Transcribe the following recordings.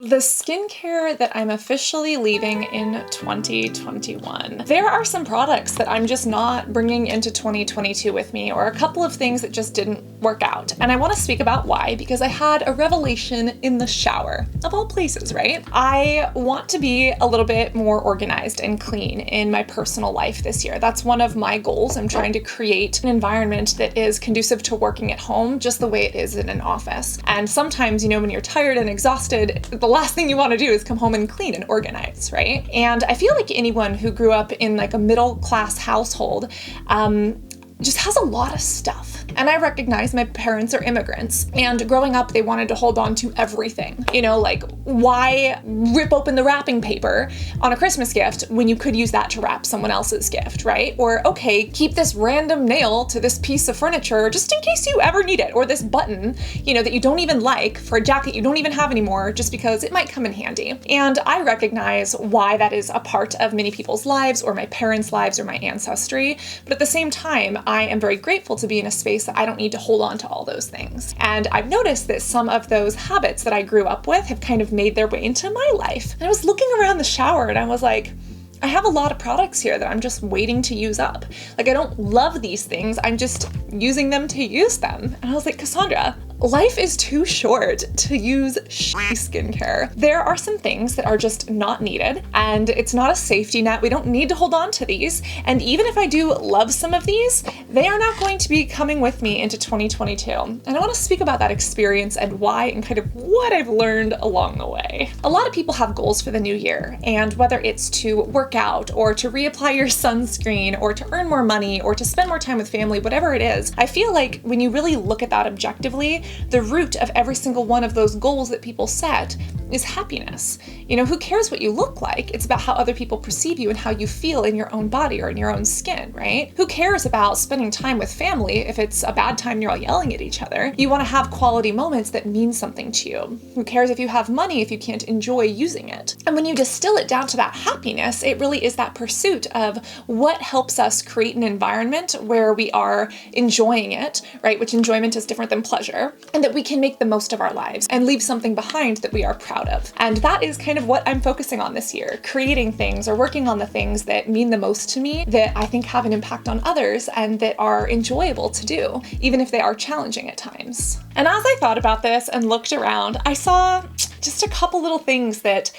The skincare that I'm officially leaving in 2021. There are some products that I'm just not bringing into 2022 with me, or a couple of things that just didn't work out. And I want to speak about why, because I had a revelation in the shower, of all places, right? I want to be a little bit more organized and clean in my personal life this year. That's one of my goals. I'm trying to create an environment that is conducive to working at home, just the way it is in an office. And sometimes, when you're tired and exhausted, the last thing you want to do is come home and clean and organize, right? And I feel like anyone who grew up in like a middle class household just has a lot of stuff. And I recognize my parents are immigrants, and growing up they wanted to hold on to everything. Like, why rip open the wrapping paper on a Christmas gift when you could use that to wrap someone else's gift, right? Or, okay, keep this random nail to this piece of furniture just in case you ever need it, or this button, that you don't even like for a jacket you don't even have anymore just because it might come in handy. And I recognize why that is a part of many people's lives, or my parents' lives, or my ancestry. But at the same time, I am very grateful to be in a space that I don't need to hold on to all those things. And I've noticed that some of those habits that I grew up with have kind of made their way into my life. And I was looking around the shower and I was like, I have a lot of products here that I'm just waiting to use up. Like, I don't love these things, I'm just using them to use them. And I was like, Cassandra, life is too short to use shitty skincare. There are some things that are just not needed, and it's not a safety net. We don't need to hold on to these. And even if I do love some of these, they are not going to be coming with me into 2022. And I want to speak about that experience and why, and kind of what I've learned along the way. A lot of people have goals for the new year, and whether it's to work out, or to reapply your sunscreen, or to earn more money, or to spend more time with family, whatever it is, I feel like when you really look at that objectively, the root of every single one of those goals that people set is happiness. Who cares what you look like? It's about how other people perceive you and how you feel in your own body or in your own skin, right? Who cares about spending time with family if it's a bad time and you're all yelling at each other? You want to have quality moments that mean something to you. Who cares if you have money if you can't enjoy using it? And when you distill it down to that happiness, it really is that pursuit of what helps us create an environment where we are enjoying it, right? Which enjoyment is different than pleasure. And that we can make the most of our lives and leave something behind that we are proud of. And that is kind of what I'm focusing on this year, creating things or working on the things that mean the most to me, that I think have an impact on others, and that are enjoyable to do, even if they are challenging at times. And as I thought about this and looked around, I saw just a couple little things that,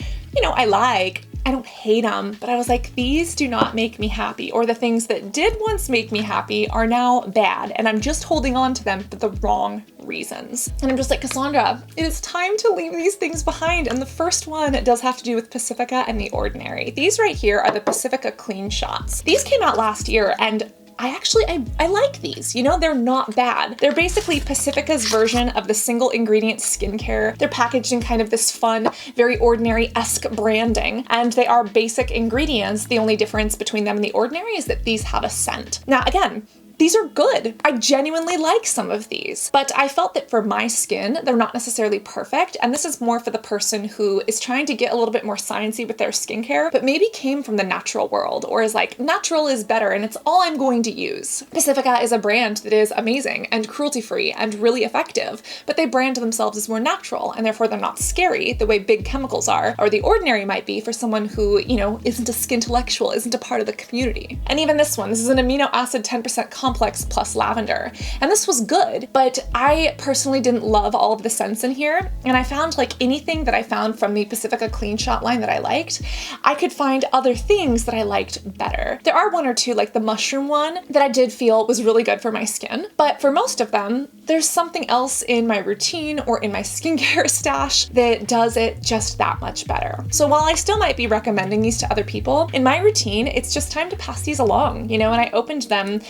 I like. I don't hate them, but I was like, these do not make me happy, or the things that did once make me happy are now bad, and I'm just holding on to them for the wrong reasons. And I'm just like, Cassandra, it is time to leave these things behind. And the first one does have to do with Pacifica and The Ordinary. These right here are the Pacifica Clean Shots. These came out last year, and I like these, they're not bad. They're basically Pacifica's version of the single ingredient skincare. They're packaged in kind of this fun, very Ordinary-esque branding, and they are basic ingredients. The only difference between them and The Ordinary is that these have a scent. Now, again, these are good. I genuinely like some of these, but I felt that for my skin, they're not necessarily perfect. And this is more for the person who is trying to get a little bit more sciencey with their skincare, but maybe came from the natural world, or is like, natural is better and it's all I'm going to use. Pacifica is a brand that is amazing and cruelty-free and really effective, but they brand themselves as more natural, and therefore they're not scary the way big chemicals are, or The Ordinary might be for someone who, isn't a skintellectual, isn't a part of the community. And even this one, this is an amino acid 10% complex plus lavender. And this was good, but I personally didn't love all of the scents in here. And I found like anything that I found from the Pacifica Clean Shot line that I liked, I could find other things that I liked better. There are one or two, like the mushroom one, that I did feel was really good for my skin. But for most of them, there's something else in my routine or in my skincare stash that does it just that much better. So while I still might be recommending these to other people, in my routine, it's just time to pass these along, and I opened them,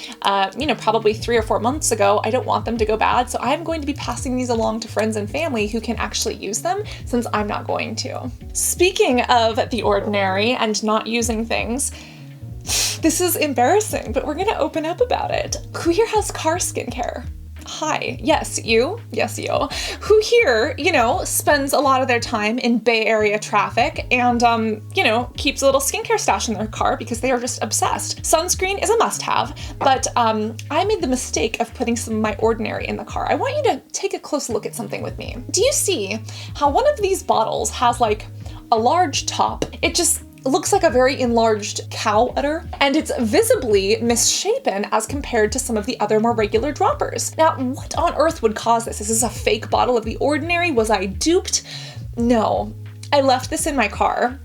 probably 3 or 4 months ago. I don't want them to go bad, so I'm going to be passing these along to friends and family who can actually use them, since I'm not going to. Speaking of The Ordinary and not using things, this is embarrassing, but we're gonna open up about it. Who here has car skincare? hi, yes, you, who here, you know, spends a lot of their time in Bay Area traffic and, you know, keeps a little skincare stash in their car because they are just obsessed. Sunscreen is a must-have, but I made the mistake of putting some of my Ordinary in the car. I want you to take a close look at something with me. Do you see how one of these bottles has like a large top? It just looks like a very enlarged cow udder, and it's visibly misshapen as compared to some of the other more regular droppers. Now, what on earth would cause this? Is this a fake bottle of the Ordinary? Was I duped? No. I left this in my car,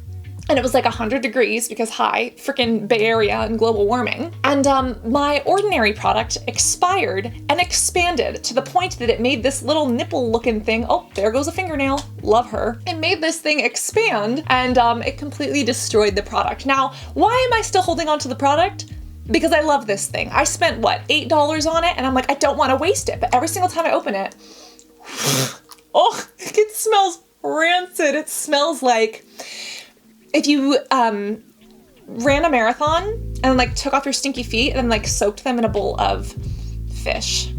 and it was like 100 degrees because hi, freaking Bay Area and global warming. And my Ordinary product expired and expanded to the point that it made this little nipple looking thing. Oh, there goes a fingernail. Love her. It made this thing expand and it completely destroyed the product. Now, why am I still holding on to the product? Because I love this thing. I spent what, $8 on it? And I'm like, I don't want to waste it. But every single time I open it, oh, it smells rancid. It smells like if you ran a marathon and like took off your stinky feet and like soaked them in a bowl of fish.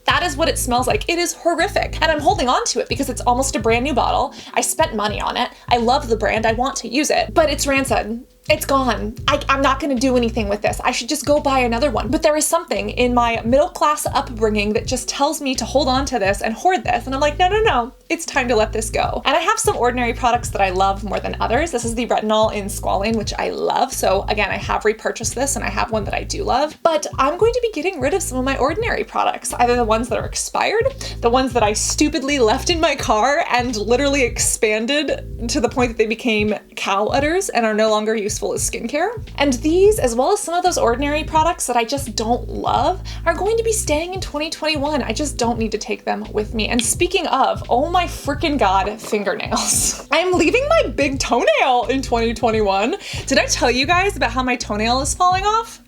That is what it smells like. It is horrific. And I'm holding on to it because it's almost a brand new bottle. I spent money on it. I love the brand. I want to use it, but it's rancid. It's gone. I'm not gonna do anything with this. I should just go buy another one. But there is something in my middle-class upbringing that just tells me to hold on to this and hoard this. And I'm like, no, it's time to let this go. And I have some Ordinary products that I love more than others. This is the Retinol in Squalane, which I love. So again, I have repurchased this and I have one that I do love, but I'm going to be getting rid of some of my Ordinary products, either the ones that are expired, the ones that I stupidly left in my car and literally expanded to the point that they became cow udders and are no longer useful as skincare. And these, as well as some of those Ordinary products that I just don't love, are going to be staying in 2021. I just don't need to take them with me. And speaking of, oh my freaking God, fingernails. I'm leaving my big toenail in 2021. Did I tell you guys about how my toenail is falling off?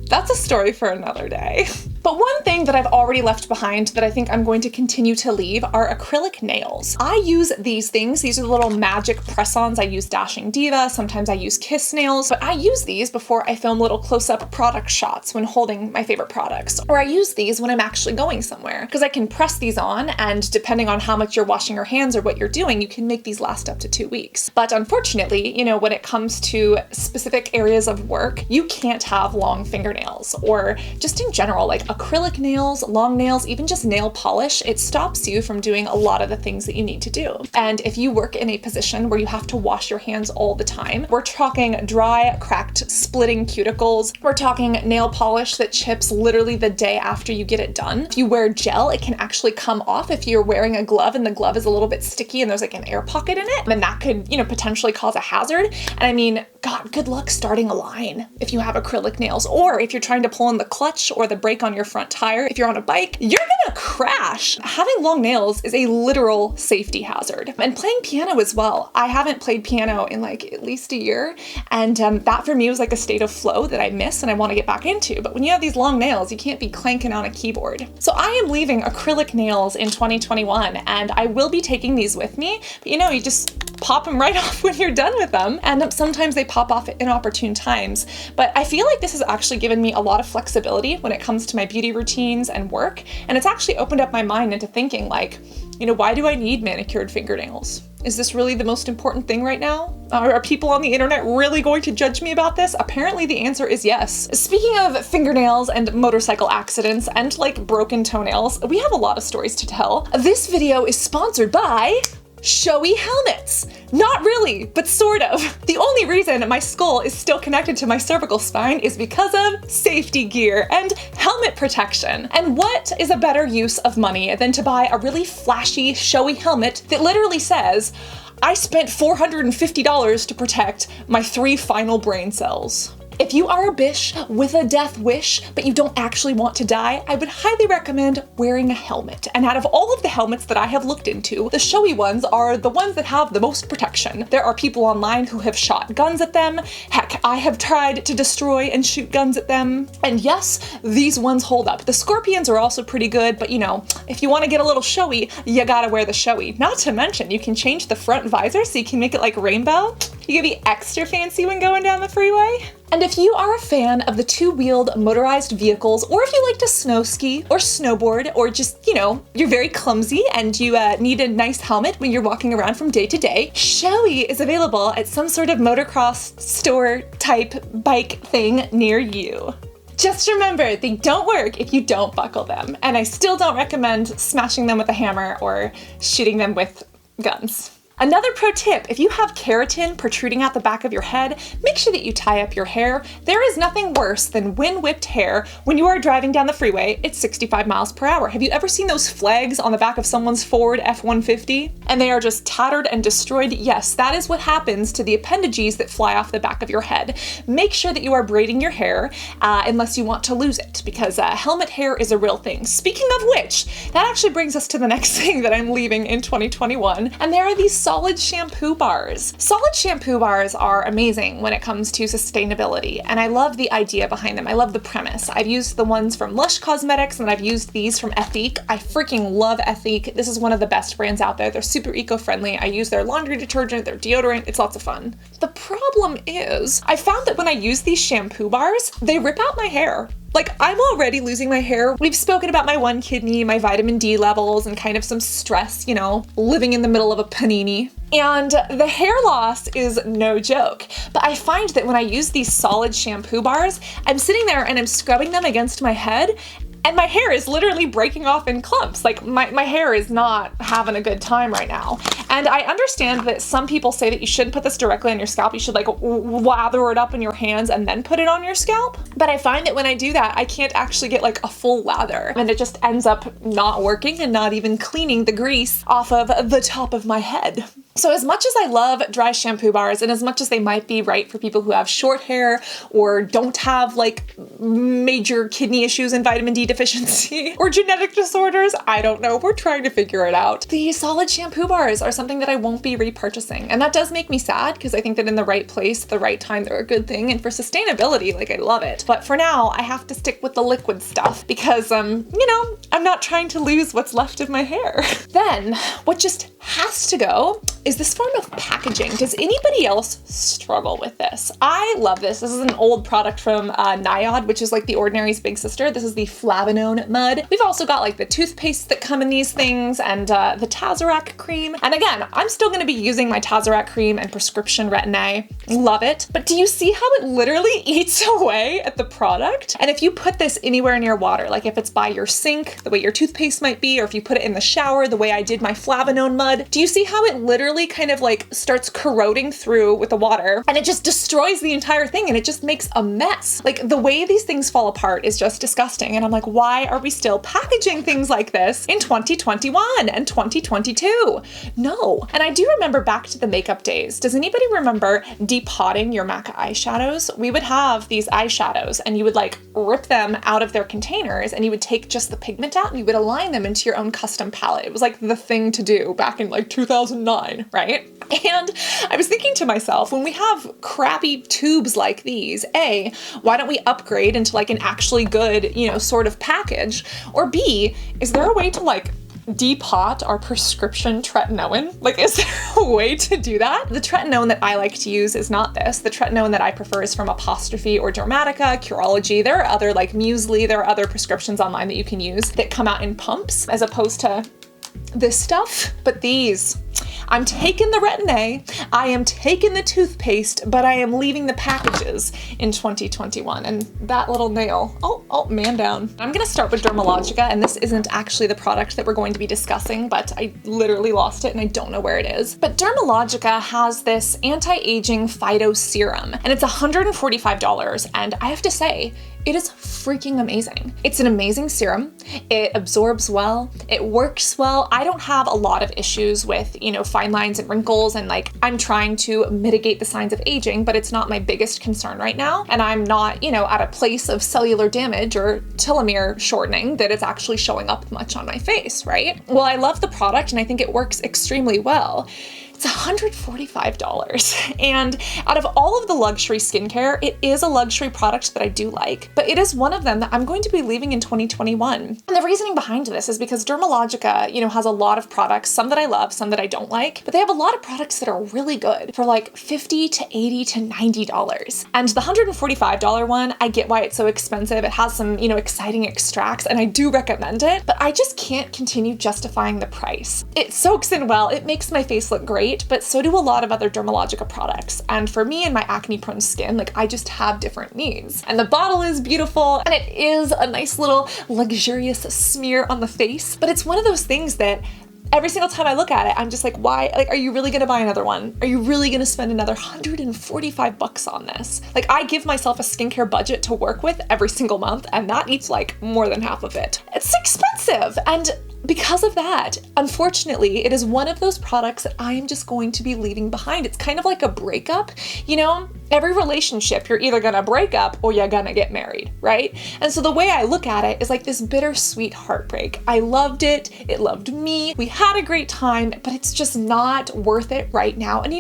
That's a story for another day. But one thing that I've already left behind that I think I'm going to continue to leave are acrylic nails. I use these things. These are the little magic press-ons. I use Dashing Diva. Sometimes I use Kiss nails, but I use these before I film little close-up product shots when holding my favorite products. Or I use these when I'm actually going somewhere because I can press these on, and depending on how much you're washing your hands or what you're doing, you can make these last up to 2 weeks. But unfortunately, you know, when it comes to specific areas of work, you can't have long fingernails, or just in general, like acrylic nails, long nails, even just nail polish. It stops you from doing a lot of the things that you need to do. And if you work in a position where you have to wash your hands all the time, we're talking dry, cracked, splitting cuticles. We're talking nail polish that chips literally the day after you get it done. If you wear gel, it can actually come off if you're wearing a glove and the glove is a little bit sticky and there's like an air pocket in it, and that could, you know, potentially cause a hazard. And I mean, God, good luck starting a line if you have acrylic nails, or if you're trying to pull in the clutch or the brake on your front tire. If you're on a bike, you're gonna crash. Having long nails is a literal safety hazard. And playing piano as well. I haven't played piano in like at least a year, and that for me was like a state of flow that I miss and I want to get back into. But when you have these long nails, you can't be clanking on a keyboard. So I am leaving acrylic nails in 2021, and I will be taking these with me, but you know, you just pop them right off when you're done with them. And sometimes they pop off at inopportune times. But I feel like this has actually given me a lot of flexibility when it comes to my beauty routines and work. And it's actually opened up my mind into thinking like, you know, why do I need manicured fingernails? Is this really the most important thing right now? Are people on the internet really going to judge me about this? Apparently the answer is yes. Speaking of fingernails and motorcycle accidents and like broken toenails, we have a lot of stories to tell. This video is sponsored by showy helmets. Not really, but sort of. The only reason my skull is still connected to my cervical spine is because of safety gear and helmet protection. And what is a better use of money than to buy a really flashy, showy helmet that literally says, I spent $450 to protect my 3 final brain cells. If you are a bish with a death wish, but you don't actually want to die, I would highly recommend wearing a helmet. And out of all of the helmets that I have looked into, the showy ones are the ones that have the most protection. There are people online who have shot guns at them. Heck, I have tried to destroy and shoot guns at them. And yes, these ones hold up. The scorpions are also pretty good, but you know, if you want to get a little showy, you gotta wear the showy. Not to mention, you can change the front visor so you can make it like rainbow. You can be extra fancy when going down the freeway. And if you are a fan of the two-wheeled motorized vehicles, or if you like to snow ski or snowboard, or just, you know, you're very clumsy and you need a nice helmet when you're walking around from day to day, Showy is available at some sort of motocross store type bike thing near you. Just remember, they don't work if you don't buckle them, and I still don't recommend smashing them with a hammer or shooting them with guns. Another pro tip, if you have keratin protruding out the back of your head, make sure that you tie up your hair. There is nothing worse than wind-whipped hair when you are driving down the freeway at 65 miles per hour. Have you ever seen those flags on the back of someone's Ford F-150? And they are just tattered and destroyed? Yes, that is what happens to the appendages that fly off the back of your head. Make sure that you are braiding your hair unless you want to lose it, because helmet hair is a real thing. Speaking of which, that actually brings us to the next thing that I'm leaving in 2021, and there are these solid shampoo bars. Solid shampoo bars are amazing when it comes to sustainability, and I love the idea behind them. I love the premise. I've used the ones from Lush Cosmetics, and I've used these from Ethique. I freaking love Ethique. This is one of the best brands out there. They're super eco-friendly. I use their laundry detergent, their deodorant. It's lots of fun. The problem is, I found that when I use these shampoo bars, they rip out my hair. Like, I'm already losing my hair. We've spoken about my one kidney, my vitamin D levels, and kind of some stress, you know, living in the middle of a panini. And the hair loss is no joke. But I find that when I use these solid shampoo bars, I'm sitting there and I'm scrubbing them against my head, and my hair is literally breaking off in clumps. Like, my hair is not having a good time right now. And I understand that some people say that you shouldn't put this directly on your scalp. You should like lather it up in your hands and then put it on your scalp. But I find that when I do that, I can't actually get like a full lather, and it just ends up not working and not even cleaning the grease off of the top of my head. So as much as I love dry shampoo bars, and as much as they might be right for people who have short hair or don't have like major kidney issues and vitamin D deficiency or genetic disorders, I don't know, we're trying to figure it out. The solid shampoo bars are something that I won't be repurchasing. And that does make me sad, because I think that in the right place, at the right time, they're a good thing. And for sustainability, like, I love it. But for now, I have to stick with the liquid stuff because, you know, I'm not trying to lose what's left of my hair. Then what just has to go is this form of packaging. Does anybody else struggle with this? I love this. This is an old product from Niod, which is like The Ordinary's big sister. This is the NiacinO Mud. We've also got like the toothpastes that come in these things, and the Tazorac cream. And again, I'm still gonna be using my Tazorac cream and prescription Retin-A. Love it. But do you see how it literally eats away at the product? And if you put this anywhere near water, like if it's by your sink, the way your toothpaste might be, or if you put it in the shower, the way I did my NiacinO Mud, do you see how it literally kind of like starts corroding through with the water, and it just destroys the entire thing, and it just makes a mess? Like, the way these things fall apart is just disgusting, and I'm like, why are we still packaging things like this in 2021 and 2022? No. And I do remember back to the makeup days. Does anybody remember depotting your MAC eyeshadows? We would have these eyeshadows, and you would like rip them out of their containers, and you would take just the pigment out and you would align them into your own custom palette. It was like the thing to do back in like 2009, right? And I was thinking to myself, when we have crappy tubes like these, A, why don't we upgrade into like an actually good, you know, sort of package? Or B, is there a way to like depot our prescription tretinoin? Like, is there a way to do that? The tretinoin that I like to use is not this. The tretinoin that I prefer is from Apostrophe or Dermalogica, Curology. There are other like Muesli, there are other prescriptions online that you can use that come out in pumps as opposed to this stuff. But these, I'm taking the Retin-A, I am taking the toothpaste, but I am leaving the packages in 2021. And that little nail, oh, man down. I'm gonna start with Dermalogica, and this isn't actually the product that we're going to be discussing, but I literally lost it and I don't know where it is. But Dermalogica has this anti-aging Phyto serum, and it's $145, and I have to say, it is freaking amazing. It's an amazing serum. It absorbs well, it works well. I don't have a lot of issues with, you know, fine lines and wrinkles, and like, I'm trying to mitigate the signs of aging, but it's not my biggest concern right now. And I'm not, you know, at a place of cellular damage or telomere shortening that it's actually showing up much on my face, right? Well, I love the product and I think it works extremely well. It's $145. And out of all of the luxury skincare, it is a luxury product that I do like, but it is one of them that I'm going to be leaving in 2021. And the reasoning behind this is because Dermalogica, has a lot of products, some that I love, some that I don't like, but they have a lot of products that are really good for like $50 to $80 to $90. And the $145 one, I get why it's so expensive. It has some, exciting extracts, and I do recommend it, but I just can't continue justifying the price. It soaks in well, it makes my face look great, but so do a lot of other Dermalogica products. And for me and my acne-prone skin, I just have different needs. And the bottle is beautiful, and it is a nice little luxurious smear on the face, but it's one of those things that every single time I look at it, I'm just like, why? Are you really gonna buy another one? Are you really gonna spend another $145 on this? I give myself a skincare budget to work with every single month, and that eats more than half of it. It's expensive, and because of that, unfortunately, it is one of those products that I am just going to be leaving behind. It's kind of like a breakup, Every relationship, you're either gonna break up or you're gonna get married, right? And so the way I look at it is like this bittersweet heartbreak. I loved it, it loved me, we had a great time, but it's just not worth it right now. And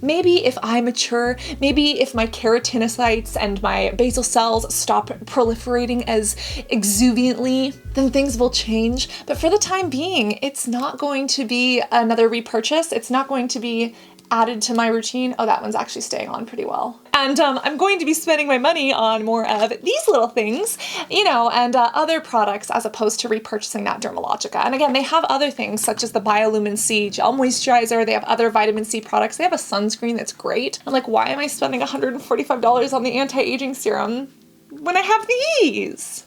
maybe if I mature, maybe if my keratinocytes and my basal cells stop proliferating as exuviantly, then things will change. But for the time being, it's not going to be another repurchase. It's not going to be added to my routine. Oh, that one's actually staying on pretty well. And I'm going to be spending my money on more of these little things, and other products as opposed to repurchasing that Dermalogica. And again, they have other things such as the Biolumin-C gel moisturizer. They have other vitamin C products. They have a sunscreen that's great. I'm like, why am I spending $145 on the anti-aging serum when I have these,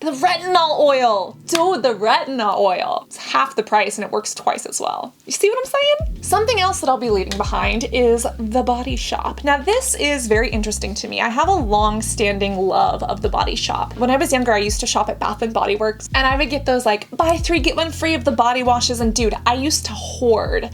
The retinol oil. Dude, the retinol oil. It's half the price and it works twice as well. You see what I'm saying? Something else that I'll be leaving behind is The Body Shop. Now this is very interesting to me. I have a long-standing love of The Body Shop. When I was younger, I used to shop at Bath & Body Works, and I would get those buy 3 get 1 free of the body washes, and dude, I used to hoard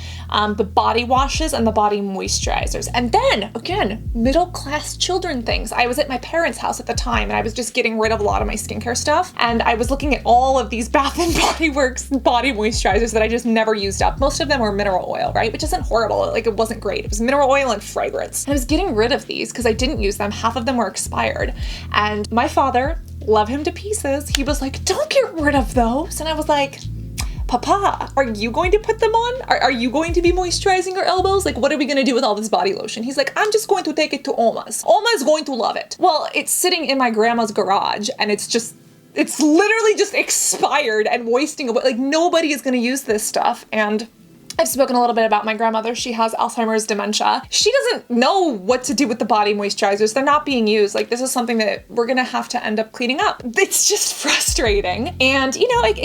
the body washes and the body moisturizers. And then, again, middle-class children things. I was at my parents' house at the time, and I was just getting rid of a lot of my skincare stuff. And I was looking at all of these Bath & Body Works body moisturizers that I just never used up. Most of them were mineral oil, right? Which isn't horrible. It wasn't great. It was mineral oil and fragrance. And I was getting rid of these because I didn't use them. Half of them were expired. And my father, love him to pieces, he was like, don't get rid of those. And I was like, Papa, are you going to put them on? Are you going to be moisturizing your elbows? What are we gonna do with all this body lotion? He's like, I'm just going to take it to Oma's. Oma's going to love it. Well, it's sitting in my grandma's garage, and it's literally just expired and wasting away. Nobody is gonna use this stuff. And I've spoken a little bit about my grandmother. She has Alzheimer's dementia. She doesn't know what to do with the body moisturizers. They're not being used. This is something that we're gonna have to end up cleaning up. It's just frustrating. And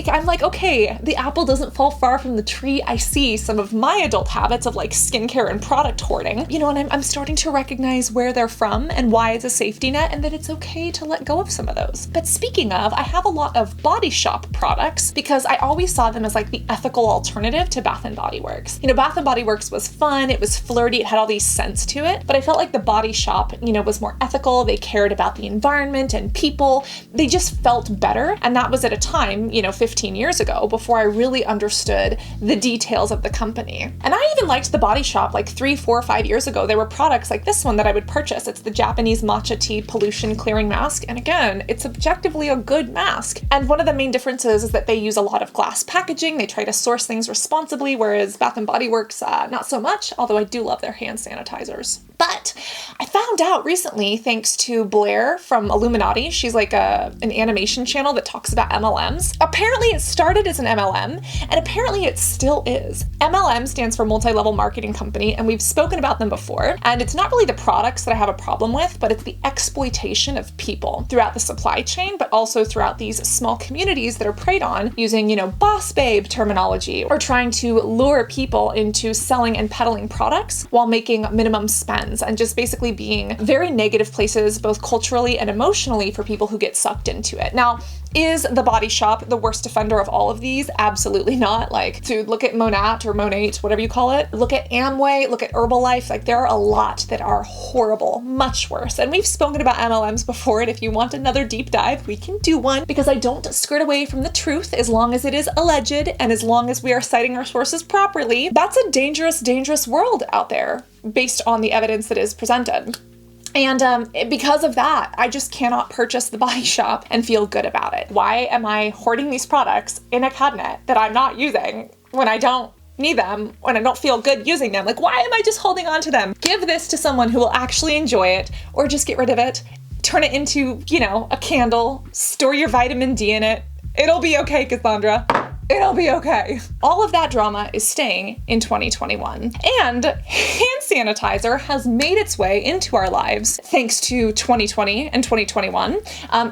I'm like, okay, the apple doesn't fall far from the tree. I see some of my adult habits of skincare and product hoarding, and I'm starting to recognize where they're from and why it's a safety net, and that it's okay to let go of some of those. But speaking of, I have a lot of Body Shop products because I always saw them as the ethical alternative to Bath & Body Works. Bath & Body Works was fun, it was flirty, it had all these scents to it, but I felt like the Body Shop, was more ethical, they cared about the environment and people, they just felt better, and that was at a time, 15 years ago, before I really understood the details of the company. And I even liked the Body Shop 3, 4, 5 years ago. There were products like this one that I would purchase. It's the Japanese Matcha Tea Pollution Clearing Mask, and again, it's objectively a good mask. And one of the main differences is that they use a lot of glass packaging, they try to source things responsibly, whereas Bath & Body Works, not so much, although I do love their hand sanitizers. But I found out recently, thanks to Blair from Illuminati, she's an animation channel that talks about MLMs. Apparently it started as an MLM, and apparently it still is. MLM stands for Multi-Level Marketing Company, and we've spoken about them before. And it's not really the products that I have a problem with, but it's the exploitation of people throughout the supply chain, but also throughout these small communities that are preyed on using, boss babe terminology, or trying to lure people into selling and peddling products while making minimum spend trends and just basically being very negative places, both culturally and emotionally, for people who get sucked into it. Now, is the Body Shop the worst offender of all of these? Absolutely not. Like, dude, look at Monat or Monate, whatever you call it. Look at Amway, look at Herbalife. Like, there are a lot that are horrible, much worse. And we've spoken about MLMs before, and if you want another deep dive, we can do one, because I don't skirt away from the truth as long as it is alleged and as long as we are citing our sources properly. That's a dangerous, dangerous world out there based on the evidence that is presented. And because of that, I just cannot purchase the Body Shop and feel good about it. Why am I hoarding these products in a cabinet that I'm not using when I don't need them, when I don't feel good using them? Like, why am I just holding on to them? Give this to someone who will actually enjoy it, or just get rid of it, turn it into, you know, a candle, store your vitamin D in it. It'll be okay, Cassandra. It'll be okay. All of that drama is staying in 2021. And hand sanitizer has made its way into our lives thanks to 2020 and 2021.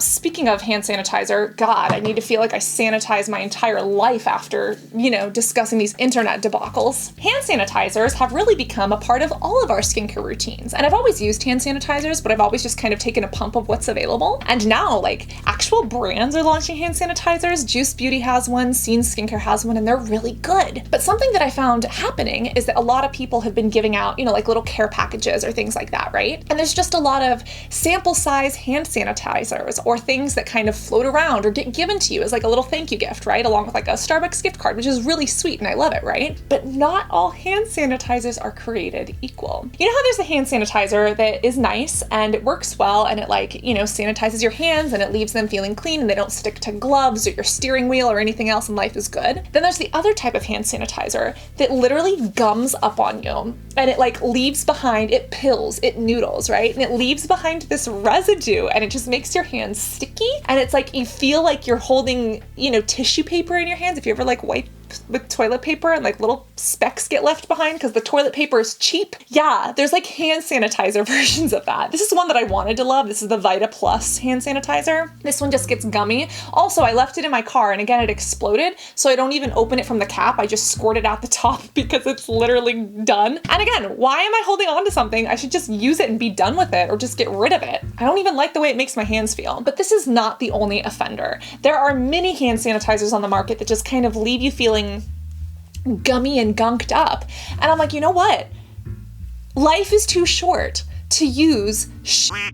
Speaking of hand sanitizer, God, I need to feel like I sanitize my entire life after, you know, discussing these internet debacles. Hand sanitizers have really become a part of all of our skincare routines. And I've always used hand sanitizers, but I've always just kind of taken a pump of what's available. And now, like, actual brands are launching hand sanitizers. Juice Beauty has one, Scene Skincare has one, and they're really good. But something that I found happening is that a lot of people have been giving out, you know, like little care packages or things like that, right? And there's just a lot of sample size hand sanitizers or things that kind of float around or get given to you as like a little thank you gift, right? Along with like a Starbucks gift card, which is really sweet and I love it, right? But not all hand sanitizers are created equal. You know how there's a hand sanitizer that is nice and it works well and it, like, you know, sanitizes your hands and it leaves them feeling clean and they don't stick to gloves or your steering wheel or anything else and life is good. Then there's the other type of hand sanitizer that literally gums up on you and it like leaves behind, it pills, it noodles, right? And it leaves behind this residue and it just makes your hands sticky. And it's like, you feel like you're holding, you know, tissue paper in your hands. If you ever like wipe with toilet paper and like little specks get left behind because the toilet paper is cheap. Yeah, there's like hand sanitizer versions of that. This is one that I wanted to love. This is the Vita Plus hand sanitizer. This one just gets gummy. Also, I left it in my car and again, it exploded. So I don't even open it from the cap. I just squirt it out the top because it's literally done. And again, why am I holding on to something? I should just use it and be done with it or just get rid of it. I don't even like the way it makes my hands feel. But this is not the only offender. There are many hand sanitizers on the market that just kind of leave you feeling gummy and gunked up. And I'm like, you know what? Life is too short to use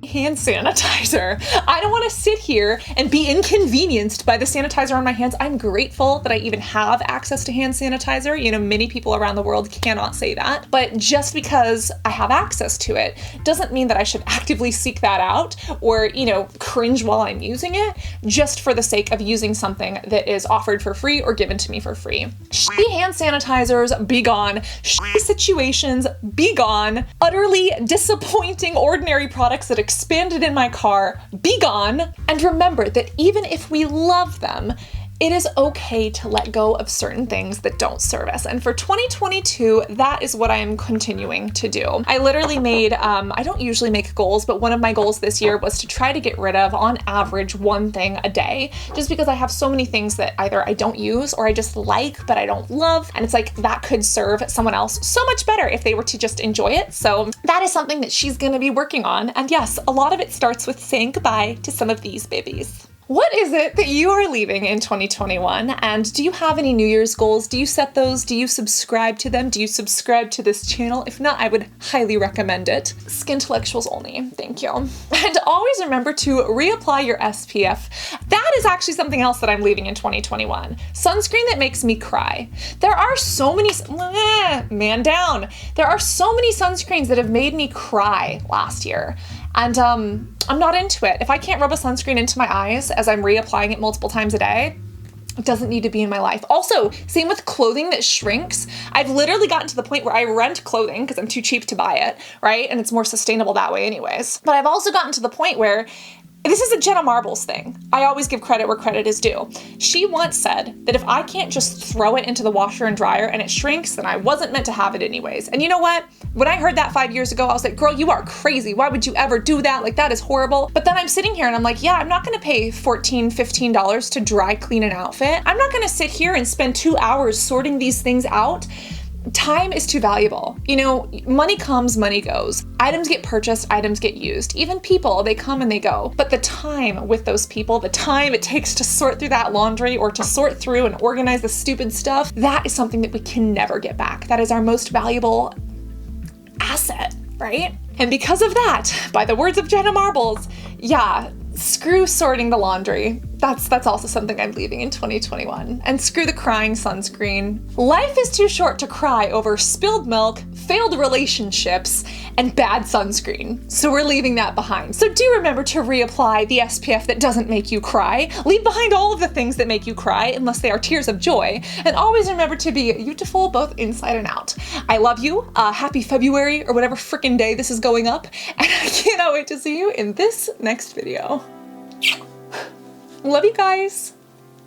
hand sanitizer. I don't want to sit here and be inconvenienced by the sanitizer on my hands. I'm grateful that I even have access to hand sanitizer. You know, many people around the world cannot say that, but just because I have access to it doesn't mean that I should actively seek that out or, you know, cringe while I'm using it just for the sake of using something that is offered for free or given to me for free. Shitty hand sanitizers, be gone. Shitty situations, be gone. Utterly disappointing ordinary products that expanded in my car, be gone. And remember that even if we love them, it is okay to let go of certain things that don't serve us. And for 2022, that is what I am continuing to do. I literally made, I don't usually make goals, but one of my goals this year was to try to get rid of, on average, one thing a day, just because I have so many things that either I don't use or I just like, but I don't love. And it's like, that could serve someone else so much better if they were to just enjoy it. So that is something that she's gonna be working on. And yes, a lot of it starts with saying goodbye to some of these babies. What is it that you are leaving in 2021? And do you have any New Year's goals? Do you set those? Do you subscribe to them? Do you subscribe to this channel? If not, I would highly recommend it. Skintellectuals only, thank you. And always remember to reapply your SPF. That is actually something else that I'm leaving in 2021. Sunscreen that makes me cry. There are so many, man down. There are so many sunscreens that have made me cry last year. And I'm not into it. If I can't rub a sunscreen into my eyes as I'm reapplying it multiple times a day, it doesn't need to be in my life. Also, same with clothing that shrinks. I've literally gotten to the point where I rent clothing because I'm too cheap to buy it, right? And it's more sustainable that way anyways. But I've also gotten to the point where this is a Jenna Marbles thing. I always give credit where credit is due. She once said that if I can't just throw it into the washer and dryer and it shrinks, then I wasn't meant to have it anyways. And you know what? When I heard that 5 years ago, I was like, girl, you are crazy. Why would you ever do that? Like, that is horrible. But then I'm sitting here and I'm like, yeah, I'm not gonna pay $14, $15 to dry clean an outfit. I'm not gonna sit here and spend 2 hours sorting these things out Time is too valuable. You know, money comes, money goes. Items get purchased, items get used. Even people, they come and they go. But the time with those people, the time it takes to sort through that laundry or to sort through and organize the stupid stuff, that is something that we can never get back. That is our most valuable asset, right? And because of that, by the words of Jenna Marbles, yeah, screw sorting the laundry. That's also something I'm leaving in 2021. And screw the crying sunscreen. Life is too short to cry over spilled milk, failed relationships, and bad sunscreen. So we're leaving that behind. So do remember to reapply the SPF that doesn't make you cry. Leave behind all of the things that make you cry, unless they are tears of joy. And always remember to be beautiful both inside and out. I love you. Happy February, or whatever frickin' day this is going up. And I cannot wait to see you in this next video. Love you guys.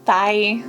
Bye.